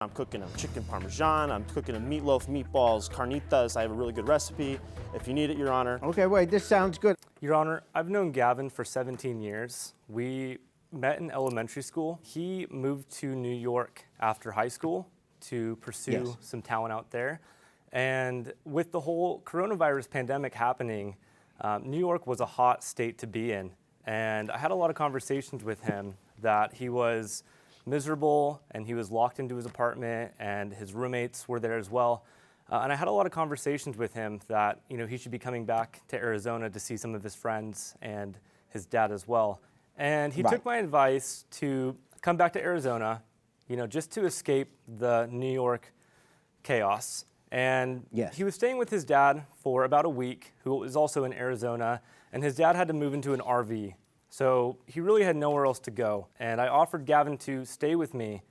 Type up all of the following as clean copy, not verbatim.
I'm cooking a chicken parmesan, I'm cooking a meatloaf, meatballs, carnitas. I have a really good recipe. If you need it, Your Honor. Okay, wait, this sounds good. Your Honor, I've known Gavin for 17 years. We met in elementary school. He moved to New York after high school to pursue some talent out there. And with the whole coronavirus pandemic happening, New York was a hot state to be in. And I had a lot of conversations with him that he was miserable and he was locked into his apartment and his roommates were there as well. And I had a lot of conversations with him that, he should be coming back to Arizona to see some of his friends and his dad as well. And he took my advice to come back to Arizona, just to escape the New York chaos. And he was staying with his dad for about a week, who was also in Arizona, and his dad had to move into an RV. So he really had nowhere else to go. And I offered Gavin to stay with me,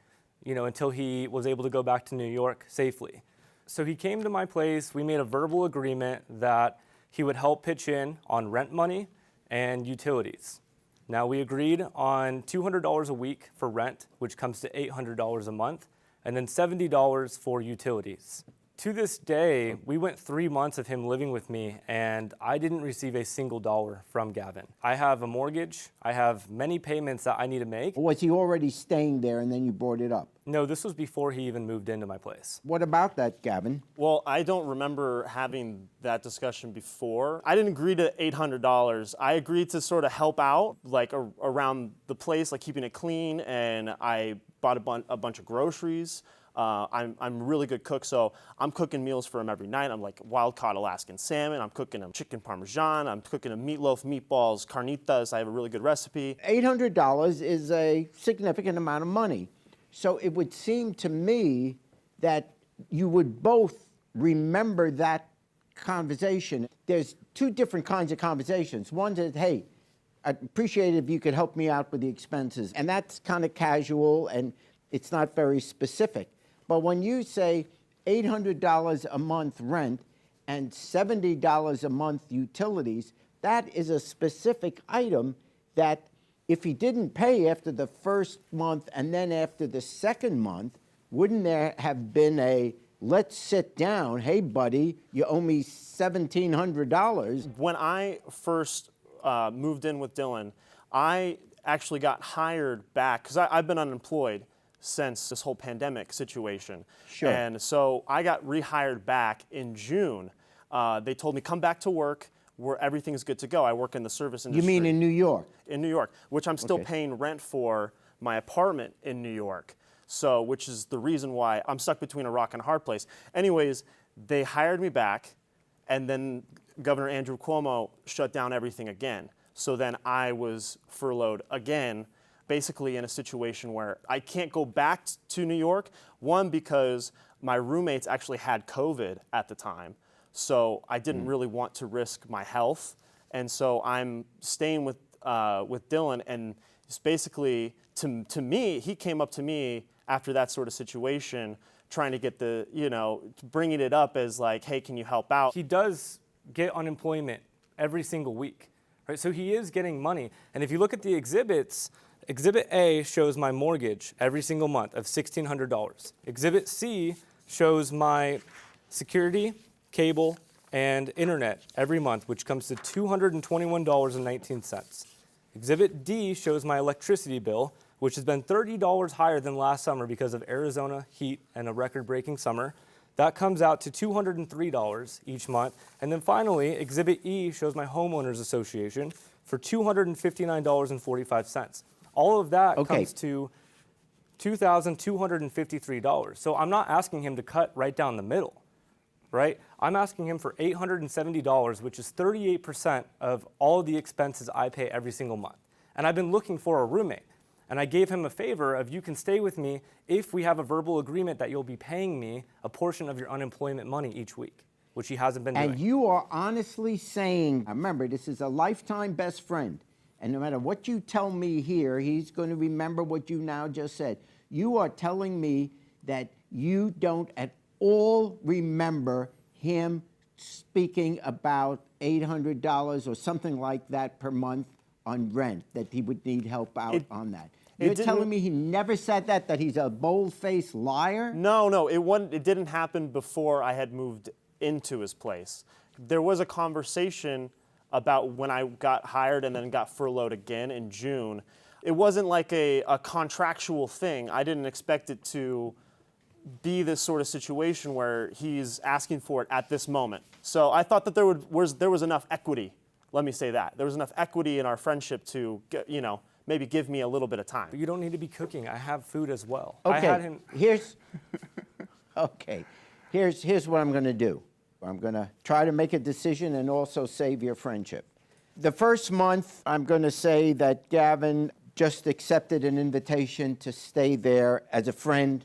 until he was able to go back to New York safely. So he came to my place. We made a verbal agreement that he would help pitch in on rent money and utilities. Now we agreed on $200 a week for rent, which comes to $800 a month, and then $70 for utilities. To this day, we went 3 months of him living with me, and I didn't receive a single dollar from Gavin. I have a mortgage. I have many payments that I need to make. Was he already staying there and then you brought it up? No, this was before he even moved into my place. What about that, Gavin? Well, I don't remember having that discussion before. I didn't agree to $800. I agreed to sort of help out, like around the place, like keeping it clean, and I bought a bunch of groceries. I'm a really good cook, so I'm cooking meals for him every night. I'm like wild-caught Alaskan salmon. I'm cooking a chicken parmesan. I'm cooking a meatloaf, meatballs, carnitas. I have a really good recipe. $800 is a significant amount of money. So it would seem to me that you would both remember that conversation. There's two different kinds of conversations. One is, hey, I'd appreciate it if you could help me out with the expenses. And that's kind of casual and it's not very specific. But when you say $800 a month rent and $70 a month utilities, that is a specific item that if he didn't pay after the first month and then after the second month, wouldn't there have been a, let's sit down, hey buddy, you owe me $1,700? When I first moved in with Dylan, I actually got hired back, because I've been unemployed since this whole pandemic situation. Sure. And so I got rehired back in June. They told me, come back to work where everything is good to go. I work in the service industry. You mean in New York? In New York, which I'm still paying rent for my apartment in New York. So, which is the reason why I'm stuck between a rock and a hard place. Anyways, they hired me back, and then Governor Andrew Cuomo shut down everything again. So then I was furloughed again, basically in a situation where I can't go back to New York. One, because my roommates actually had COVID at the time, so I didn't really want to risk my health. And so I'm staying with Dylan, and it's basically, to me, he came up to me after that sort of situation, trying to get bringing it up as like, hey, can you help out? He does get unemployment every single week, right? So he is getting money. And if you look at the exhibits, Exhibit A shows my mortgage every single month of $1,600. Exhibit C shows my security, cable, and internet every month, which comes to $221.19. Exhibit D shows my electricity bill, which has been $30 higher than last summer because of Arizona heat and a record-breaking summer. That comes out to $203 each month. And then finally, Exhibit E shows my homeowners association for $259.45. All of that comes to $2,253. So I'm not asking him to cut right down the middle, right? I'm asking him for $870, which is 38% of all of the expenses I pay every single month. And I've been looking for a roommate. And I gave him a favor of, you can stay with me if we have a verbal agreement that you'll be paying me a portion of your unemployment money each week, which he hasn't been doing. And you are honestly saying, remember, this is a lifetime best friend. And no matter what you tell me here, he's going to remember what you now just said. You are telling me that you don't at all remember him speaking about $800 or something like that per month on rent, that he would need help out on that. You're telling me he never said that he's a bold-faced liar? No, it didn't happen before I had moved into his place. There was a conversation about when I got hired and then got furloughed again in June. It wasn't like a contractual thing. I didn't expect it to be this sort of situation where he's asking for it at this moment. So I thought that there was enough equity. Let me say that. There was enough equity in our friendship to, maybe give me a little bit of time. But you don't need to be cooking. I have food as well. Okay, I had him. here's what I'm going to do. I'm going to try to make a decision and also save your friendship. The first month, I'm going to say that Gavin just accepted an invitation to stay there as a friend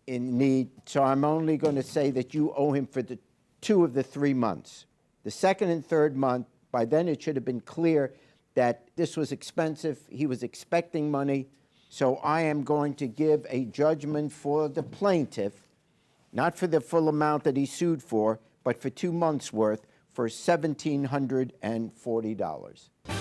in need. So I'm only going to say that you owe him for the 2 of the 3 months. The second and third month, by then it should have been clear that this was expensive. He was expecting money. So I am going to give a judgment for the plaintiff, not for the full amount that he sued for, but for 2 months' worth, for $1,740.